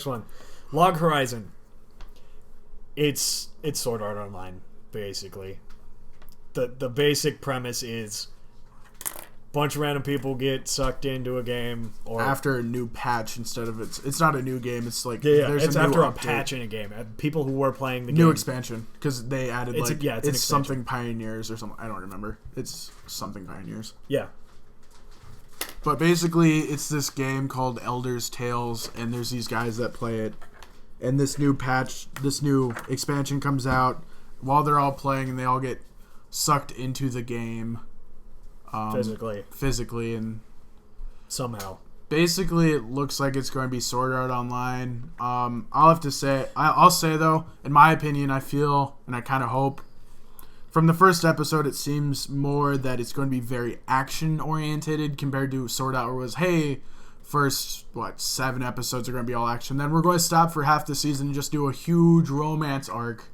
next one. Log Horizon. It's Sword Art Online, basically. The basic premise is bunch of random people get sucked into a game, or after a new patch instead of it's not a new game. It's like there's it's after a update. Patch in a game. People who were playing the new game. Expansion because they added it's something Pioneers or something. I don't remember. It's something Pioneers. Yeah. But basically, it's this game called Elder's Tales, and there's these guys that play it. And this new expansion comes out while they're all playing, and they all get sucked into the game. Physically, and somehow. Basically, it looks like it's going to be Sword Art Online. I'll say, though, in my opinion, I feel, and I kind of hope, from the first episode, it seems more that it's going to be very action-oriented compared to Sword Art, where it was, hey, first, 7 episodes are going to be all action. Then we're going to stop for half the season and just do a huge romance arc.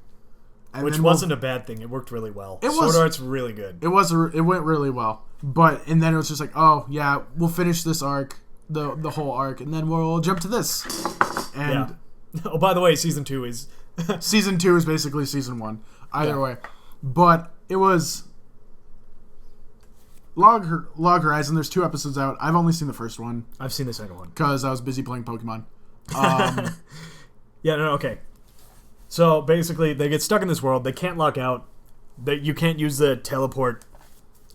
Which wasn't a bad thing. It worked really well. Sword Art's really good. It went really well. And then it was just like, oh, yeah, we'll finish this arc, the whole arc, and then we'll jump to this. And Oh, by the way, Season 2 is... Season 2 is basically Season 1. Either way. But it was... Log Horizon, there's 2 episodes out. I've only seen the first one. I've seen the second one. Because I was busy playing Pokemon. Okay. So, basically, they get stuck in this world. They can't lock out. You can't use the teleport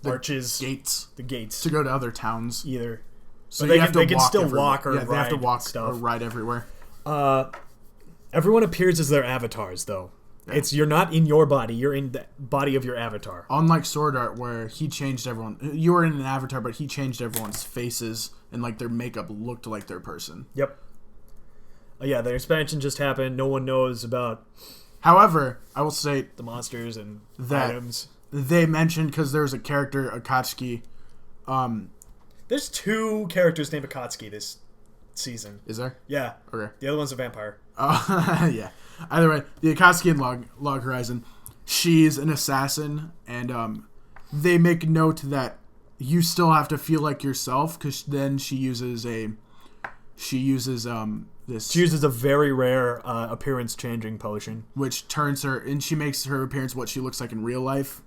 arches. The gates. To go to other towns. Either. So they can still walk or ride. They have to walk or ride everywhere. Everyone appears as their avatars, though. Yeah. You're not in your body. You're in the body of your avatar. Unlike Sword Art, where he changed everyone. You were in an avatar, but he changed everyone's faces, and their makeup looked like their person. Yep. The expansion just happened. No one knows about... However, I will say... the monsters and items. They mentioned, because there's a character, Akatsuki. There's 2 characters named Akatsuki this season. Is there? Yeah. Okay. The other one's a vampire. Yeah. Either way, the Akatsuki in Log Horizon, she's an assassin, and they make note that you still have to feel like yourself, because then she uses a very rare appearance-changing potion, which turns her, and she makes her appearance what she looks like in real life,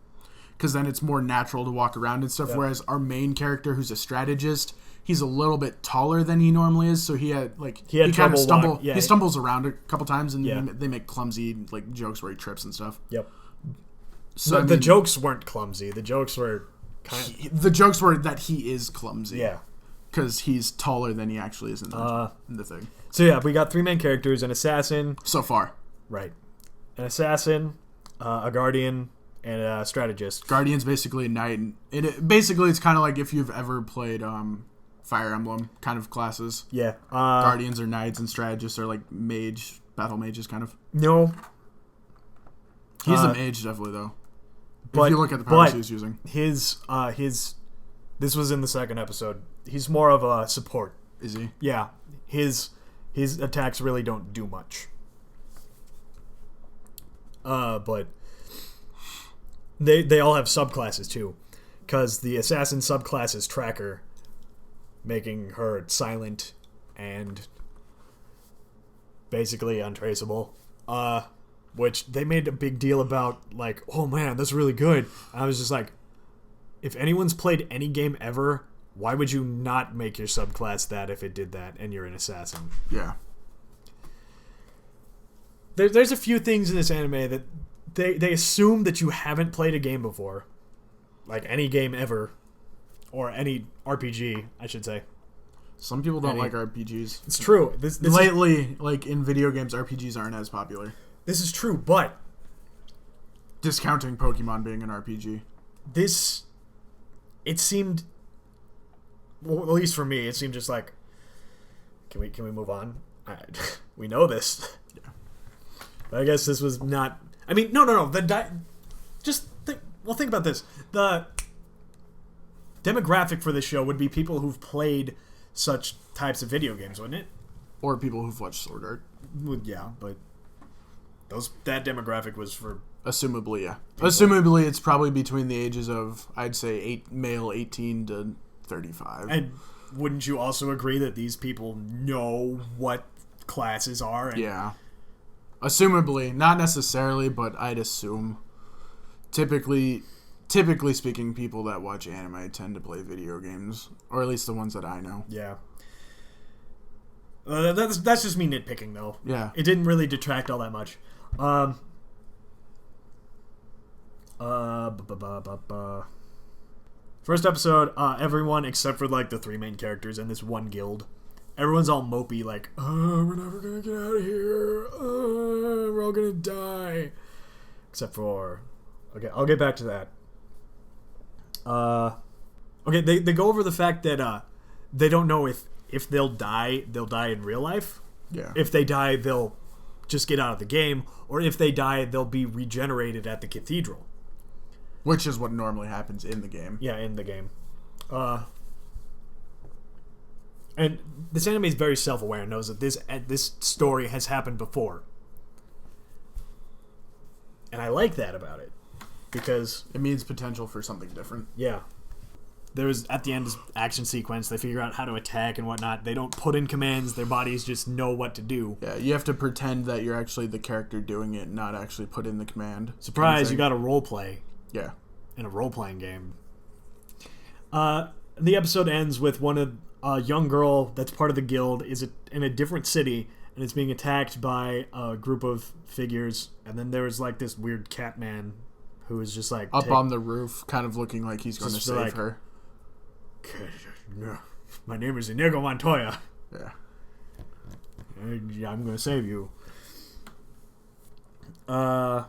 because then it's more natural to walk around and stuff. Yep. Whereas our main character, who's a strategist, he's a little bit taller than he normally is, so he stumbles around a couple times, and they make clumsy jokes where he trips and stuff. Yep. So the jokes weren't clumsy. The jokes were the jokes were that he is clumsy. Yeah. Because he's taller than he actually is in the thing. So we got 3 main characters: an assassin. So far, right? An assassin, a guardian, and a strategist. Guardian's basically a knight, and it's kind of like if you've ever played Fire Emblem kind of classes. Yeah. Guardians are knights, and strategists are battle mages kind of. No. He's a mage, definitely, though. If you look at the powers he was using. This was in the second episode. He's more of a support. Is he? Yeah. His attacks really don't do much. But they all have subclasses, too. Because the assassin subclass is Tracker, making her silent and basically untraceable. Which they made a big deal about, oh man, that's really good. And I was just like, if anyone's played any game ever, why would you not make your subclass that if it did that and you're an assassin? Yeah. There's a few things in this anime that they assume that you haven't played a game before. Like any game ever. Or any RPG, I should say. Some people don't like RPGs. It's true. Lately, in video games, RPGs aren't as popular. This is true, but... discounting Pokemon being an RPG. It seemed... well, at least for me, it seemed just like... Can we move on? We know this. Yeah. But I guess this was not... I mean, no. Just think... Well, think about this. The demographic for this show would be people who've played such types of video games, wouldn't it? Or people who've watched Sword Art. Well, yeah, but... that demographic was for... assumably, yeah. People. Assumably, it's probably between the ages of, I'd say, male 18 to 35. And wouldn't you also agree that these people know what classes are. And yeah. Assumably, not necessarily, but I'd assume. Typically speaking, people that watch anime tend to play video games, or at least the ones that I know. Yeah. That's just me nitpicking, though. Yeah. It didn't really detract all that much. First episode, everyone except for like the 3 main characters and this one guild, everyone's all mopey, like, we're never gonna get out of here. We're all gonna die. Except for, okay, I'll get back to that. Okay, they go over the fact that they don't know if they'll die in real life. Yeah. If they die, they'll just get out of the game, or if they die, they'll be regenerated at the cathedral. Which is what normally happens in the game. Yeah, in the game. And this anime is very self-aware, knows that this story has happened before. And I like that about it. Because it means potential for something different. Yeah. There's, at the end, this action sequence. They figure out how to attack and whatnot. They don't put in commands. Their bodies just know what to do. Yeah, you have to pretend that you're actually the character doing it, not actually put in the command. Surprise, you got a role play. Yeah. In a role-playing game. The episode ends with a young girl that's part of the guild is in a different city, and it's being attacked by a group of figures. And then there's like this weird cat man who is just like up on the roof, kind of looking like he's going to save her. My name is Inigo Montoya. Yeah. I'm going to save you. Yeah.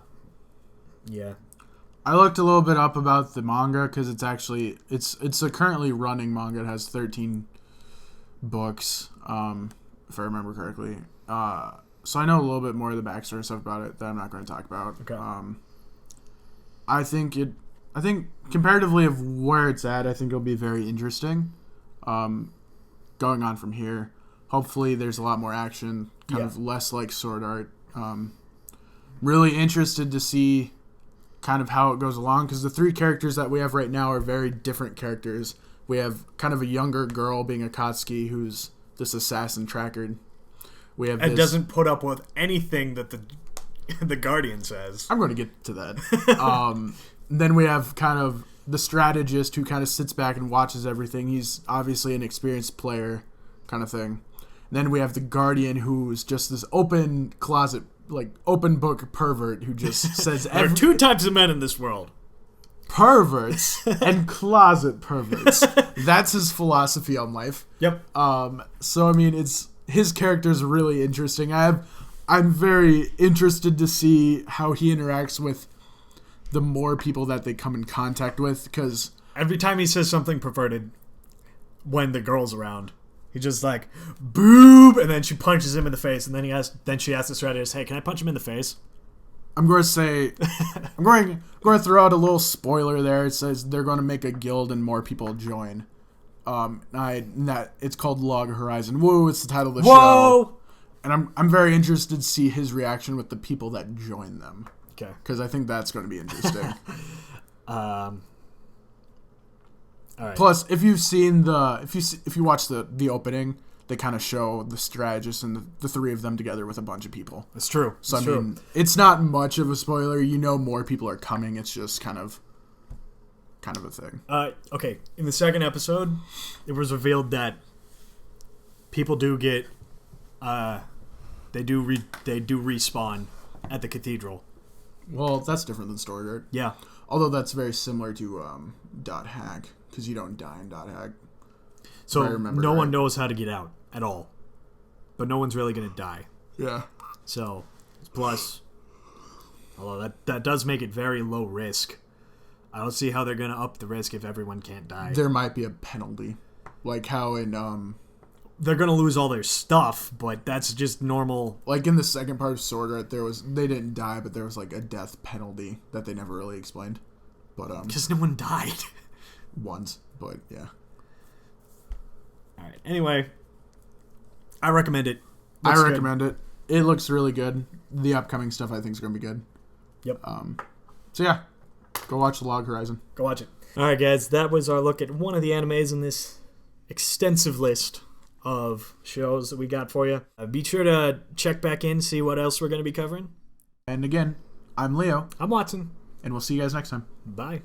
I looked a little bit up about the manga because it's a currently running manga. It has 13 books, if I remember correctly. So I know a little bit more of the backstory stuff about it that I'm not going to talk about. Okay. I think comparatively of where it's at, I think it'll be very interesting. Going on from here, hopefully there's a lot more action, kind of less like Sword Art. Really interested to see kind of how it goes along, because the 3 characters that we have right now are very different characters. We have kind of a younger girl being Akatsuki, who's this assassin tracker. We have and doesn't put up with anything that the Guardian says. I'm going to get to that. Then we have kind of the strategist who kind of sits back and watches everything. He's obviously an experienced player kind of thing. Then we have the Guardian, who's just this open closet, like open book pervert who just says there are 2 types of men in this world. Perverts and closet perverts. That's his philosophy on life. Yep. So I mean, his character's really interesting. I'm very interested to see how he interacts with the more people that they come in contact with, because every time he says something perverted when the girl's around, he just like boob, and then she punches him in the face, and then she asks the strategist, "Hey, can I punch him in the face?" I'm going to say, I'm going to throw out a little spoiler there. It says they're going to make a guild and more people join. It's called Log Horizon. Woo! It's the title of the show. And I'm very interested to see his reaction with the people that join them. Okay. Because I think that's going to be interesting. All right. Plus, if you've seen if you watch the opening, they kind of show the strategist and the 3 of them together with a bunch of people. It's true. So I mean, it's not much of a spoiler. You know, more people are coming. It's just kind of a thing. Okay. In the second episode, it was revealed that people do get, they do respawn at the cathedral. Well, that's different than Sword Art. Yeah. Although that's very similar to Dot Hack, because you don't die in Dot Hack. So no one knows how to get out at all. But no one's really going to die. Yeah. So, plus, although that does make it very low risk, I don't see how they're going to up the risk if everyone can't die. There might be a penalty. Like how in... they're going to lose all their stuff, but that's just normal. Like in the second part of Sword Art, they didn't die, but there was like a death penalty that they never really explained. But because no one died. Once, but yeah. All right. Anyway, I recommend it. I recommend it. It looks really good. The upcoming stuff I think is going to be good. Yep. So yeah, go watch The Log Horizon. Go watch it. All right, guys. That was our look at one of the animes in this extensive list. of shows that we got for you. Be sure to check back in, see what else we're going to be covering. And again, I'm Leo. I'm Watson. And we'll see you guys next time. Bye.